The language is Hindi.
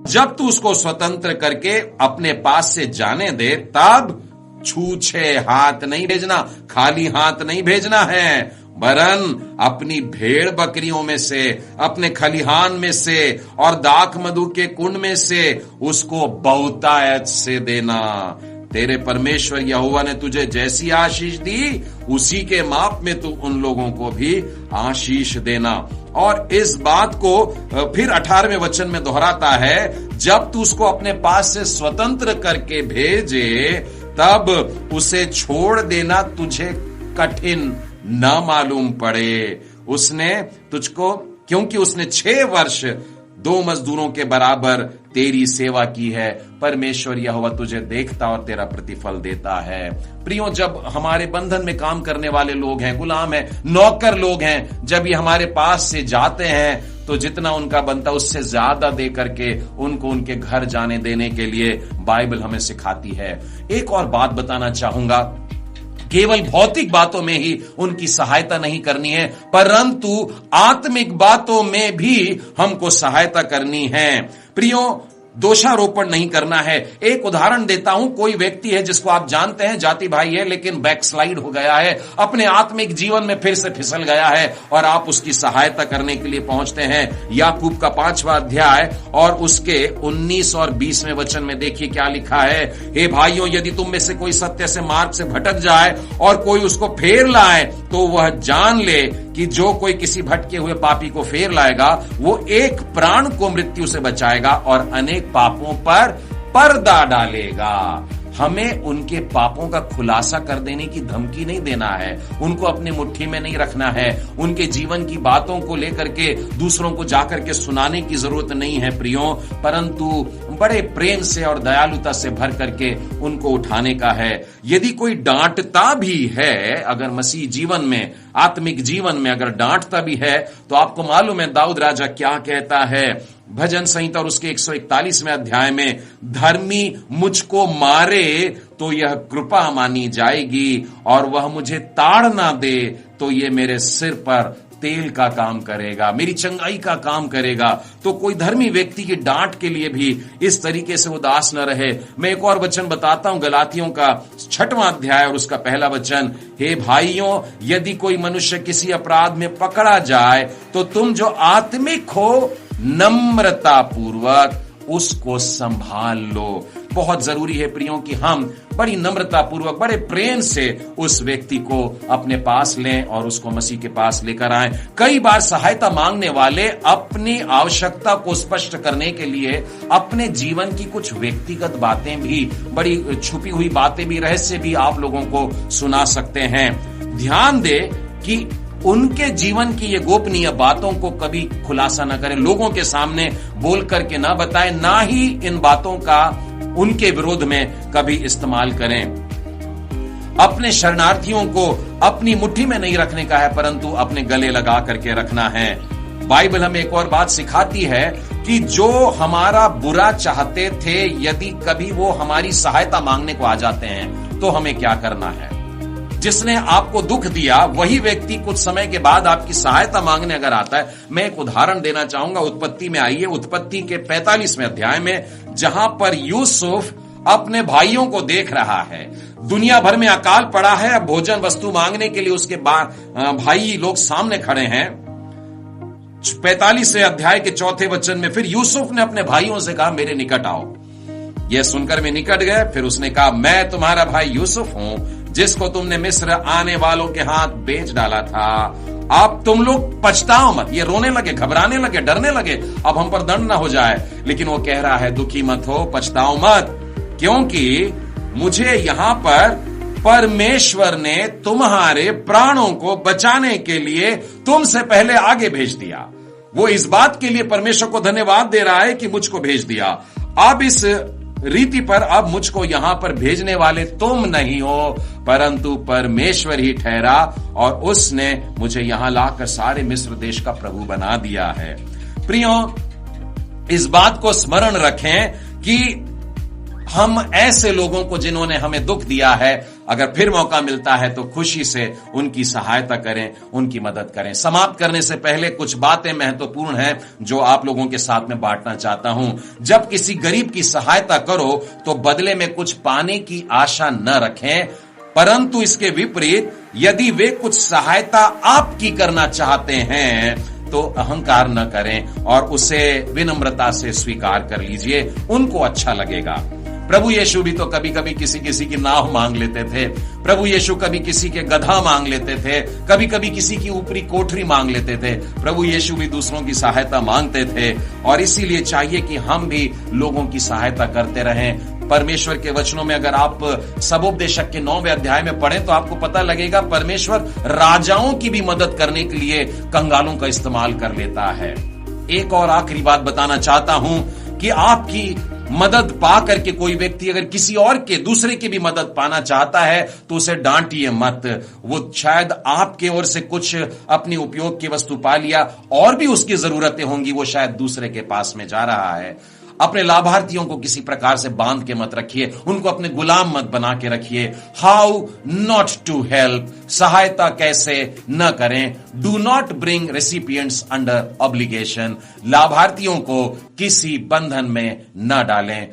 जब तू उसको स्वतंत्र करके अपने पास से जाने दे, तब छूछे हाथ नहीं भेजना, खाली हाथ नहीं भेजना है, वरन अपनी भेड़ बकरियों में से, अपने खलिहान में से और दाख मधु के कुंड में से उसको बहुतायत से देना। तेरे परमेश्वर यहोवा ने तुझे जैसी आशीष दी, उसी के माप में तू उन लोगों को भी आशीष देना। और इस बात को फिर 18वें वचन में दोहराता है, जब तू उसको अपने पास से स्वतंत्र करके भेजे, तब उसे छोड़ देना तुझे कठिन न मालूम पड़े। उसने तुझको, क्योंकि उसने 6 वर्ष 2 मजदूरों के बराबर तेरी सेवा की है, परमेश्वर यहोवा तुझे देखता और तेरा प्रतिफल देता है। प्रियो, जब हमारे बंधन में काम करने वाले लोग हैं, गुलाम हैं, नौकर लोग हैं, जब ये हमारे पास से जाते हैं, तो जितना उनका बनता उससे ज्यादा दे करके उनको उनके घर जाने देने के लिए बाइबल हमें सिखाती है। एक और बात बताना चाहूंगा, केवल भौतिक बातों में ही उनकी सहायता नहीं करनी है, परंतु आत्मिक बातों में भी हमको सहायता करनी है। प्रियो, दोषारोपण नहीं करना है। एक उदाहरण देता हूं, कोई व्यक्ति है जिसको आप जानते हैं, जाति भाई है, लेकिन बैकस्लाइड हो गया है, अपने आत्मिक जीवन में फिर से फिसल गया है, और आप उसकी सहायता करने के लिए पहुंचते हैं। याकूब का 5वां अध्याय और उसके 19 और 20वें वचन में देखिए क्या लिखा है। हे भाइयों, यदि तुम में से कोई सत्य से मार्ग से भटक जाए और कोई उसको फेर लाए, तो वह जान ले कि जो कोई किसी भटके हुए पापी को फेर लाएगा, वो एक प्राण को मृत्यु से बचाएगा और अनेक पापों पर पर्दा डालेगा। हमें उनके पापों का खुलासा कर देने की धमकी नहीं देना है, उनको अपनी मुट्ठी में नहीं रखना है, उनके जीवन की बातों को लेकर के दूसरों को जाकर के सुनाने की जरूरत नहीं है प्रियो, परंतु बड़े प्रेम से और दयालुता से भर करके उनको उठाने का है। यदि कोई डांटता भी है, अगर मसीह जीवन में, आत्मिक जीवन में अगर डांटता भी है, तो आपको मालूम है दाऊद राजा क्या कहता है भजन संहिता और उसके 141वें अध्याय में, धर्मी मुझको मारे तो यह कृपा मानी जाएगी, और वह मुझे ताड़ ना दे तो ये मेरे सिर पर तेल का काम करेगा, मेरी चंगाई का काम करेगा। तो कोई धर्मी व्यक्ति की डांट के लिए भी इस तरीके से उदास न रहे। मैं एक और वचन बताता हूं, गलातियों का 6वां अध्याय और उसका पहला वचन, हे भाइयों, यदि कोई मनुष्य किसी अपराध में पकड़ा जाए, तो तुम जो आत्मिक हो, नम्रता पूर्वक उसको संभाल लो। बहुत जरूरी है प्रियों कि हम बड़ी नम्रता पूर्वक, बड़े प्रेम से उस व्यक्ति को अपने पास लें और उसको मसीह के पास लेकर आएं। कई बार सहायता मांगने वाले अपनी आवश्यकता को स्पष्ट करने के लिए अपने जीवन की कुछ व्यक्तिगत बातें भी, बड़ी छुपी हुई बातें भी, रहस्य भी आप लोगों को सुना सकते हैं। ध्यान दे कि उनके जीवन की ये गोपनीय बातों को कभी खुलासा न करें, लोगों के सामने बोल करके ना बताएं, ना ही इन बातों का उनके विरोध में कभी इस्तेमाल करें। अपने शरणार्थियों को अपनी मुट्ठी में नहीं रखने का है, परंतु अपने गले लगा करके रखना है। बाइबल हमें एक और बात सिखाती है कि जो हमारा बुरा चाहते थे, यदि कभी वो हमारी सहायता मांगने को आ जाते हैं, तो हमें क्या करना है। जिसने आपको दुख दिया, वही व्यक्ति कुछ समय के बाद आपकी सहायता मांगने अगर आता है। मैं एक उदाहरण देना चाहूंगा, उत्पत्ति में आइए, उत्पत्ति के 45वें अध्याय में, जहां पर यूसुफ अपने भाइयों को देख रहा है। दुनिया भर में अकाल पड़ा है, अब भोजन वस्तु मांगने के लिए उसके भाई लोग सामने खड़े हैं। 45वें अध्याय के 4थे वचन में फिर यूसुफ ने अपने भाइयों से कहा, मेरे निकट आओ। यह सुनकर वे निकट गए। फिर उसने कहा, मैं तुम्हारा भाई यूसुफ हूं, जिसको तुमने मिस्र आने वालों के हाथ बेच डाला था। अब तुम लोग पछताओ मत। ये रोने लगे, घबराने लगे, डरने लगे, अब हम पर दंड ना हो जाए। लेकिन वो कह रहा है, दुखी मत हो, पछताओ मत, क्योंकि मुझे यहां पर परमेश्वर ने तुम्हारे प्राणों को बचाने के लिए तुमसे पहले आगे भेज दिया। वो इस बात के लिए परमेश्वर को धन्यवाद दे रहा है कि मुझको भेज दिया। अब इस रीति पर अब मुझको यहां पर भेजने वाले तुम नहीं हो, परंतु परमेश्वर ही ठहरा, और उसने मुझे यहां लाकर सारे मिस्र देश का प्रभु बना दिया है। प्रियो, इस बात को स्मरण रखें कि हम ऐसे लोगों को, जिन्होंने हमें दुख दिया है, अगर फिर मौका मिलता है तो खुशी से उनकी सहायता करें, उनकी मदद करें। समाप्त करने से पहले कुछ बातें महत्वपूर्ण हैं जो आप लोगों के साथ में बांटना चाहता हूं। जब किसी गरीब की सहायता करो तो बदले में कुछ पाने की आशा न रखें, परंतु इसके विपरीत यदि वे कुछ सहायता आपकी करना चाहते हैं तो अहंकार न करें और उसे विनम्रता से स्वीकार कर लीजिए, उनको अच्छा लगेगा। प्रभु यीशु भी तो कभी कभी किसी किसी की नाव मांग लेते थे। प्रभु यीशु कभी किसी के गधा मांग लेते थे, कभी कभी किसी की ऊपरी कोठरी मांग लेते थे। प्रभु यीशु भी दूसरों की सहायता मांगते थे और इसीलिए चाहिए कि हम भी लोगों की सहायता करते रहें। परमेश्वर के वचनों में अगर आप सबोपदेशक के 9वें अध्याय में पढ़ें तो आपको पता लगेगा परमेश्वर राजाओं की भी मदद करने के लिए कंगालों का इस्तेमाल कर लेता है। एक और आखिरी बात बताना चाहता हूं कि आपकी मदद पा करके कोई व्यक्ति अगर किसी और के दूसरे की भी मदद पाना चाहता है तो उसे डांटिए मत। वो शायद आपके ओर से कुछ अपनी उपयोग की वस्तु पा लिया और भी उसकी जरूरतें होंगी, वो शायद दूसरे के पास में जा रहा है। अपने लाभार्थियों को किसी प्रकार से बांध के मत रखिए, उनको अपने गुलाम मत बना के रखिए। हाउ नॉट टू हेल्प, सहायता कैसे न करें। Do not bring recipients under obligation, लाभार्थियों को किसी बंधन में न डालें।